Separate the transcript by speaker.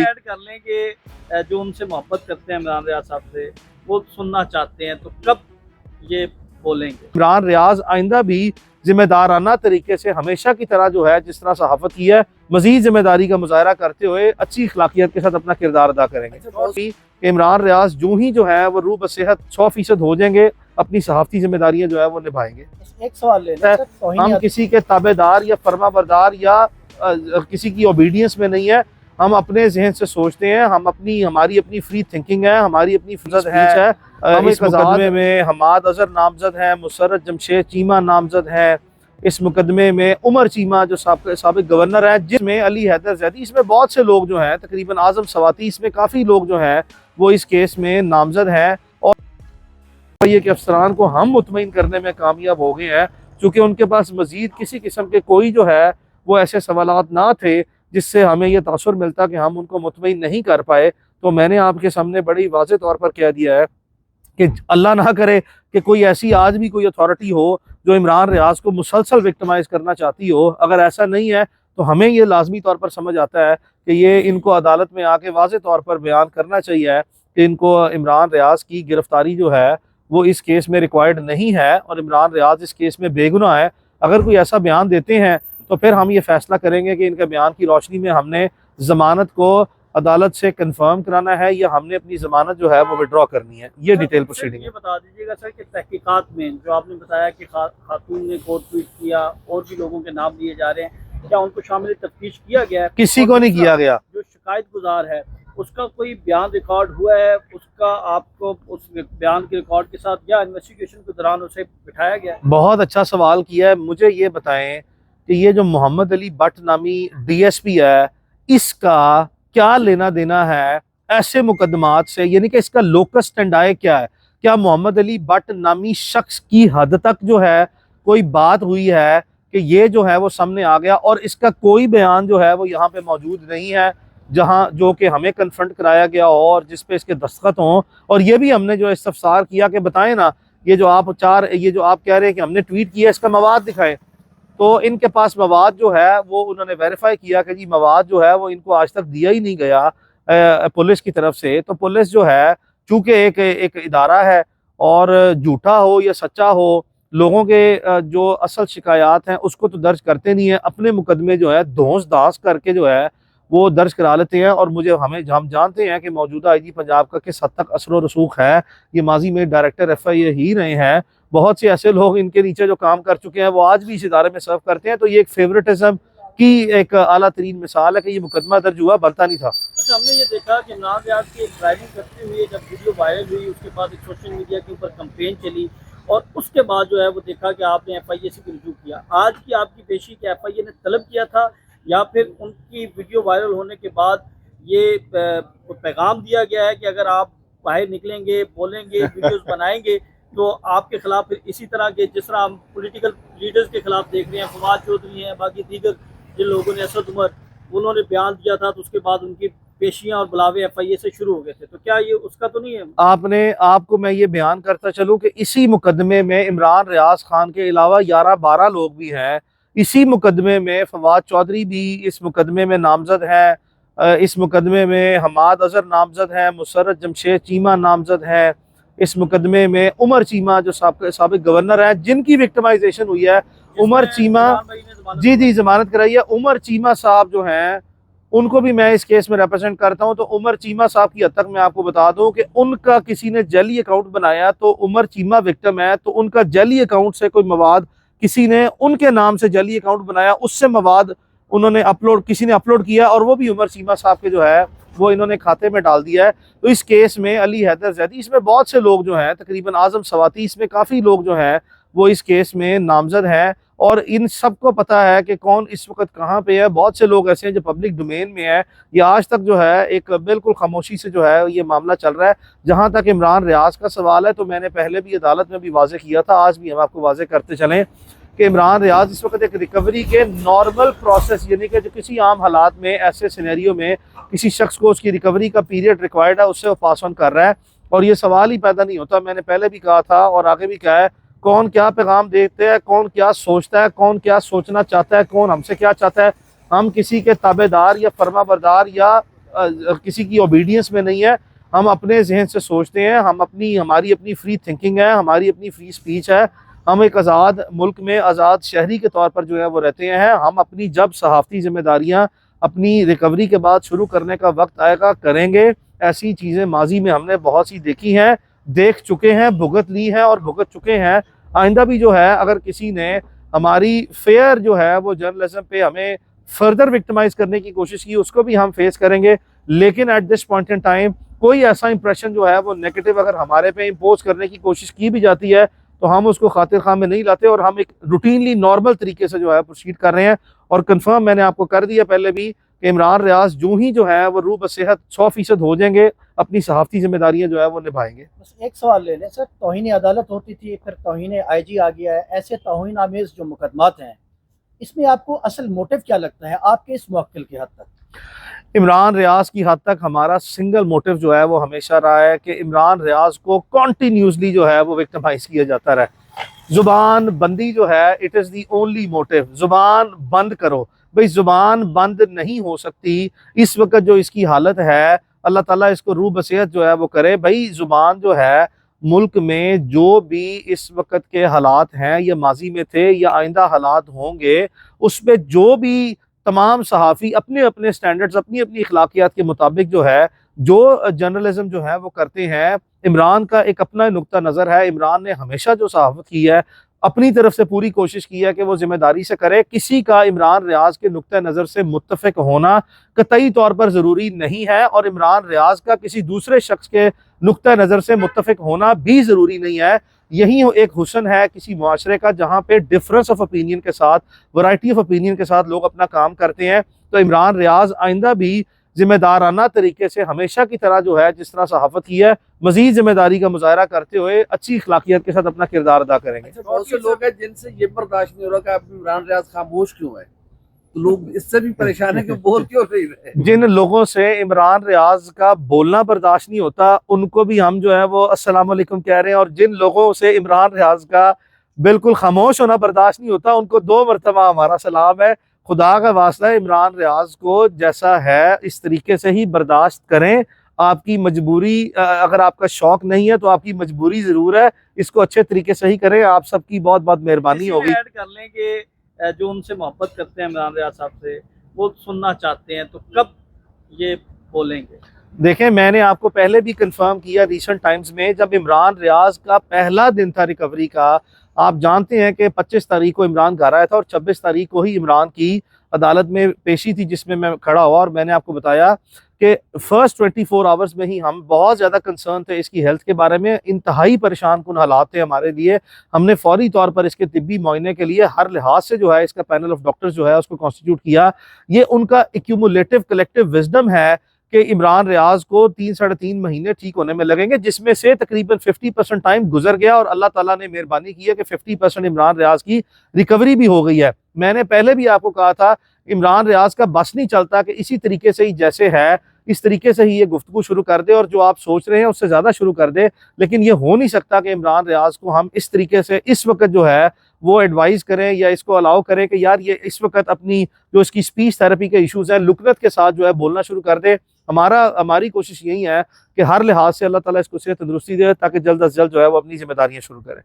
Speaker 1: Add कर लें कि जो उनसे मोहब्बत करते हैं इमरान रियाज साहब से, वो सुनना चाहते हैं, तो कब ये बोलेंगे?
Speaker 2: इमरान रियाज आइंदा भी जिम्मेदाराना तरीके से हमेशा की तरह जो है जिस तरह सहाफत की है मजीद जिम्मेदारी का मुजाहरा करते हुए अच्छी अखलाकियत के साथ अपना किरदार अदा करेंगे। इमरान रियाज जो ही जो है वो रूह बसेहत 100% हो जाएंगे, अपनी सहाफती जिम्मेदारियां जो है वो निभाएंगे।
Speaker 3: एक सवाल लेना है,
Speaker 2: हम किसी के ताबेदार या फर्माबरदार या किसी की ओबीडियंस में नहीं है। हम अपने जहन से सोचते हैं, हमारी अपनी फ्री थिंकिंग है, हमारी अपनी फुर्सत है। हम इस मुकदमे में हमाद अजहर नामजद है, मुसर्रत जमशेद चीमा नामजद है। इस मुकदमे में उमर चीमा जो साबिक गवर्नर है, जिसमें अली हैदर जैदी, इसमें बहुत से लोग जो हैं, तकरीबन आजम सवाती, इसमें काफ़ी लोग जो हैं वो इस केस में नामजद हैं। और ये कि अफसरान को हम मुतमईन करने में कामयाब हो गए हैं, चूँकि उनके पास मजीद किसी किस्म के कोई जो है वो ऐसे सवालात ना थे जिससे हमें ये तासुर मिलता कि हम उनको मुतमईन नहीं कर पाए। तो मैंने आपके सामने बड़ी वाज़ेह तौर पर कह दिया है कि अल्लाह ना करे कि कोई ऐसी आज भी कोई अथॉरिटी हो जो इमरान रियाज को मुसलसल विक्टिमाइज करना चाहती हो। अगर ऐसा नहीं है तो हमें ये लाजमी तौर पर समझ आता है कि ये इनको अदालत में आके वाज़ेह तौर पर बयान करना चाहिए कि इनको इमरान रियाज की गिरफ्तारी जो है वो इस केस में रिक्वायर्ड नहीं है और इमरान रियाज इस केस में बेगुनाह है। अगर कोई ऐसा बयान देते हैं तो फिर हम ये फैसला करेंगे कि इनके बयान की रोशनी में हमने ज़मानत को अदालत से कंफर्म कराना है या हमने अपनी ज़मानत जो है वो विड्रॉ करनी है। ये डिटेल प्रोसीडिंग है।
Speaker 1: ये बता दीजिएगा सर कि तहकीकात में जो आपने बताया कि खातून ने कोर्ट ट्वीट किया और भी लोगों के नाम लिए जा रहे हैं, क्या उनको शामिल तफ्तीश किया गया है?
Speaker 2: किसी को नहीं किया गया।
Speaker 1: जो शिकायत गुजार है उसका कोई बयान रिकॉर्ड हुआ है? उसका आपको उस बयान के रिकॉर्ड के साथ या इन्वेस्टिगेशन के दौरान उसे बिठाया गया?
Speaker 2: बहुत अच्छा सवाल किया है। मुझे ये बताएं कि ये जो मोहम्मद अली बट नामी DSP है, इसका क्या लेना देना है ऐसे मुकदमात से, यानी कि इसका लोकस स्टैंडाई क्या है? क्या मोहम्मद अली बट नामी शख्स की हद तक जो है कोई बात हुई है कि ये जो है वो सामने आ गया और इसका कोई बयान जो है वो यहाँ पे मौजूद नहीं है जहाँ जो कि हमें कन्फ्रंट कराया गया हो और जिस पे इसके दस्तखत हों? और ये भी हमने जो इस्तफसार किया कि बताएं ना, ये जो आप कह रहे हैं कि हमने ट्वीट किया, इसका मवाद दिखाएं। तो इनके पास मवाद जो है वो उन्होंने वेरीफाई किया कि जी मवाद जो है वो इनको आज तक दिया ही नहीं गया पुलिस की तरफ से। तो पुलिस जो है चूँकि एक इदारा है और झूठा हो या सच्चा हो, लोगों के जो असल शिकायत हैं उसको तो दर्ज करते नहीं है, अपने मुकदमे जो है धौंस दास करके जो है वो दर्ज करा लेते हैं। और हम जानते हैं कि मौजूदा IG पंजाब का किस हद तक असर व रसूख है। ये माजी में डायरेक्टर FIA ही रहे हैं। बहुत से ऐसे लोग इनके नीचे जो काम कर चुके हैं वो आज भी इस इदारे में सर्व करते हैं। तो ये एक फेवरेटिज्म की एक आला तरीन मिसाल है कि ये मुकदमा दर्ज हुआ, बनता नहीं था।
Speaker 1: अच्छा, हमने ये देखा कि इमरान रियाज की ड्राइविंग करते हुए जब वीडियो वायरल हुई, उसके बाद एक सोशल मीडिया के ऊपर कंपेन चली और उसके बाद जो है वो देखा कि आपने FIA से रिजू किया। आज की आपकी पेशी के FIA ने तलब किया था या फिर उनकी वीडियो वायरल होने के बाद ये पैगाम दिया गया है कि अगर आप बाहर निकलेंगे, बोलेंगे, वीडियोस बनाएंगे तो आपके खिलाफ फिर इसी तरह के, जिस तरह हम पॉलिटिकल लीडर्स के खिलाफ देख रहे हैं, फवाद चौधरी हैं, बाकी दीगर जिन लोगों ने, असद उमर, उन्होंने बयान दिया था तो उसके बाद उनकी पेशियां और बुलावे FIA से शुरू हो गए थे। तो क्या ये उसका तो नहीं है?
Speaker 2: आपको मैं ये बयान करता चलूँ कि इसी मुकदमे में इमरान रियाज खान के अलावा 11-12 लोग भी हैं। इसी मुकदमे में फवाद चौधरी भी इस मुकदमे में नामजद है। इस मुकदमे में हमाद अजहर नामजद है, मुसर्रत जमशेद चीमा नामजद है। इस मुकदमे में उमर चीमा जो साबिक गवर्नर है, जिनकी विक्टिमाइजेशन हुई है, उमर चीमा जी जमानत कराई है। उमर चीमा साहब जो हैं उनको भी मैं इस केस में रिप्रेजेंट करता हूं। तो उमर चीमा साहब की हद तक मैं आपको बता दूं कि उनका किसी ने जाली अकाउंट बनाया, तो उमर चीमा विक्टिम है, तो उनका जाली अकाउंट से कोई मवाद किसी ने उनके नाम से जाली अकाउंट बनाया, उससे मवाद किसी ने अपलोड किया और वो भी उमर चीमा साहब के जो है वो इन्होंने खाते में डाल दिया है। तो इस केस में अली हैदर जैदी, इसमें बहुत से लोग जो हैं, तकरीबन आजम सवाती, इसमें काफ़ी लोग जो हैं वो इस केस में नामजद हैं और इन सबको पता है कि कौन इस वक्त कहाँ पे है। बहुत से लोग ऐसे हैं जो पब्लिक डोमेन में है। ये आज तक जो है एक बिल्कुल खामोशी से जो है ये मामला चल रहा है। जहाँ तक इमरान रियाज का सवाल है तो मैंने पहले भी अदालत में भी वाजे किया था, आज भी हम आपको वाजे करते चलें कि इमरान रियाज इस वक्त एक रिकवरी के नॉर्मल प्रोसेस, यानी कि जो किसी आम हालात में ऐसे सिनेरियो में किसी शख्स को उसकी रिकवरी का पीरियड रिक्वायर्ड है उससे वो पास ऑन कर रहा है। और ये सवाल ही पैदा नहीं होता। मैंने पहले भी कहा था और आगे भी कहा है, कौन क्या पैगाम देते हैं, कौन क्या सोचता है, कौन क्या सोचना चाहता है, कौन हमसे क्या चाहता है। हम किसी के ताबेदार या फर्माबरदार या किसी की ओबीडियंस में नहीं है। हम अपने जहन से सोचते हैं, हमारी अपनी फ्री थिंकिंग है, हमारी अपनी फ्री स्पीच है। हम एक आज़ाद मुल्क में आज़ाद शहरी के तौर पर जो है वो रहते हैं। हम अपनी जब सहाफ़ती जिम्मेदारियाँ अपनी रिकवरी के बाद शुरू करने का वक्त आएगा, करेंगे। ऐसी चीज़ें माजी में हमने बहुत सी देखी हैं, देख चुके हैं, भुगत ली हैं और भुगत चुके हैं। आइंदा भी जो है अगर किसी ने हमारी फेयर जो है वो जर्नलिज्म पे हमें फर्दर विक्टिमाइज करने की कोशिश की, उसको भी हम फेस करेंगे। लेकिन at this point in time कोई ऐसा इंप्रेशन जो है वो नेगेटिव अगर हमारे पे इम्पोज करने की कोशिश की भी जाती है तो हम उसको खातिर खां में नहीं लाते और हम एक रूटीनली नॉर्मल तरीके से जो है प्रोसीड कर रहे हैं। और कंफर्म मैंने आपको कर दिया पहले भी कि इमरान रियाज जो ही जो है वो रूह बसेहत 100% हो जाएंगे, अपनी सहाफ़ती जिम्मेदारियां जो है वो निभाएंगे।
Speaker 3: बस एक सवाल ले लें सर, तौहीन अदालत होती थी, फिर तौहीन आईजी आ गया है, ऐसे तौहीन आमेज जो मुकदमात हैं, इसमें आपको असल मोटिव क्या लगता है आपके इस मुवक्किल की हद तक?
Speaker 2: इमरान रियाज की हद तक हमारा सिंगल मोटिव जो है वो हमेशा रहा है कि इमरान रियाज को कॉन्टीन्यूसली जो है वो विक्टिमाइज किया जाता रहे। जुबान बंदी जो है it is the only motive. जुबान बंद करो भाई, जुबान बंद नहीं हो सकती। इस वक्त जो इसकी हालत है, अल्लाह ताला इसको रूह बसेहत जो है वो करे। भाई जुबान जो है मुल्क में जो भी इस वक्त के हालात हैं, या माजी में थे या आइंदा हालात होंगे, उसमें जो भी तमाम सहाफ़ी अपने अपने स्टैंडर्ड्स, अपनी अपनी अखलाकियात के मुताबिक जो है जो जर्नलिज्म जो है वो करते हैं। इमरान का एक अपना नुक्ता नज़र है। इमरान ने हमेशा जो सहाफ़त की है अपनी तरफ से पूरी कोशिश की है कि वो जिम्मेदारी से करे। किसी का इमरान रियाज के नुक्ता नज़र से मुत्तफ़िक होना कतई तौर पर ज़रूरी नहीं है और इमरान रियाज का किसी दूसरे शख्स के नुक्ता नज़र से मुत्तफ़िक होना भी ज़रूरी नहीं है। यही एक हुस्न है किसी मुआशरे का जहाँ पे डिफरेंस ऑफ ओपिनियन के साथ, वैरायटी ऑफ ओपिनियन के साथ लोग अपना काम करते हैं। तो इमरान रियाज आइंदा भी जिम्मेदाराना तरीके से हमेशा की तरह जो है जिस तरह सहाफ़त की है, मजीद जिम्मेदारी का मुजाहरा करते हुए अच्छी अखलाकियत के साथ अपना किरदार अदा करेंगे।
Speaker 4: बहुत से लोग हैं जिनसे ये बर्दाश्त नहीं हो रहा कि आप इमरान रियाज खामोश क्यों है, तो लोग इससे भी परेशान है कि बोल क्यों नहीं रहे।
Speaker 2: जिन लोगों से इमरान रियाज का बोलना बर्दाश्त नहीं होता उनको भी हम जो है वो अस्सलाम वालेकुम कह रहे हैं, और जिन लोगों से इमरान रियाज का बिल्कुल खामोश होना बर्दाश्त नहीं होता उनको 2 मरतबा हमारा सलाम है। खुदा का वास्ता है, इमरान रियाज को जैसा है इस तरीके से ही बर्दाश्त करें। आपकी मजबूरी, अगर आपका शौक नहीं है तो आपकी मजबूरी ज़रूर है, इसको अच्छे तरीके से ही करें। आप सबकी बहुत बहुत मेहरबानी होगी।
Speaker 1: ऐड कर लें कि जो उनसे मोहब्बत करते हैं इमरान रियाज साहब से, वो सुनना चाहते हैं, तो कब ये बोलेंगे?
Speaker 2: देखें, मैंने आपको पहले भी कंफर्म किया रिसेंट टाइम्स में, जब इमरान रियाज का पहला दिन था रिकवरी का। आप जानते हैं कि 25 तारीख को इमरान घर आया था और 26 तारीख को ही इमरान की अदालत में पेशी थी जिसमें मैं खड़ा हुआ, और मैंने आपको बताया कि फर्स्ट 24 आवर्स में ही हम बहुत ज़्यादा कंसर्न थे इसकी हेल्थ के बारे में। इंतहाई परेशान कुन हालात थे हमारे लिए। हमने फौरी तौर पर इसके तिब्बी मुआयने के लिए हर लिहाज से जो है इसका पैनल ऑफ डॉक्टर्स जो है उसको कॉन्स्टिट्यूट किया। ये उनका एक्यूमुलेटिव कलेक्टिव विजडम है कि इमरान रियाज को 3-3.5 महीने ठीक होने में लगेंगे, जिसमें से तकरीबन 50% टाइम गुजर गया और अल्लाह ताला ने मेहरबानी की है कि 50% इमरान रियाज की रिकवरी भी हो गई है। मैंने पहले भी आपको कहा था इमरान रियाज का बस नहीं चलता कि इसी तरीके से ही जैसे है इस तरीके से ही ये गुफ्तगू शुरू कर दे और जो आप सोच रहे हैं उससे ज़्यादा शुरू कर दे। लेकिन ये हो नहीं सकता कि इमरान रियाज को हम इस तरीके से इस वक्त जो है वो एडवाइस करें या इसको अलाउ करें कि यार ये इस वक्त अपनी जो इसकी स्पीच थेरेपी के इशूज़ हैं लुकनत के साथ जो है बोलना शुरू कर दे। हमारी कोशिश यही है कि हर लिहाज से अल्लाह ताला इसको सेहत तंदुरुस्ती दे ताकि जल्द अज जल्द जो है वो अपनी जिम्मेदारियाँ शुरू करें।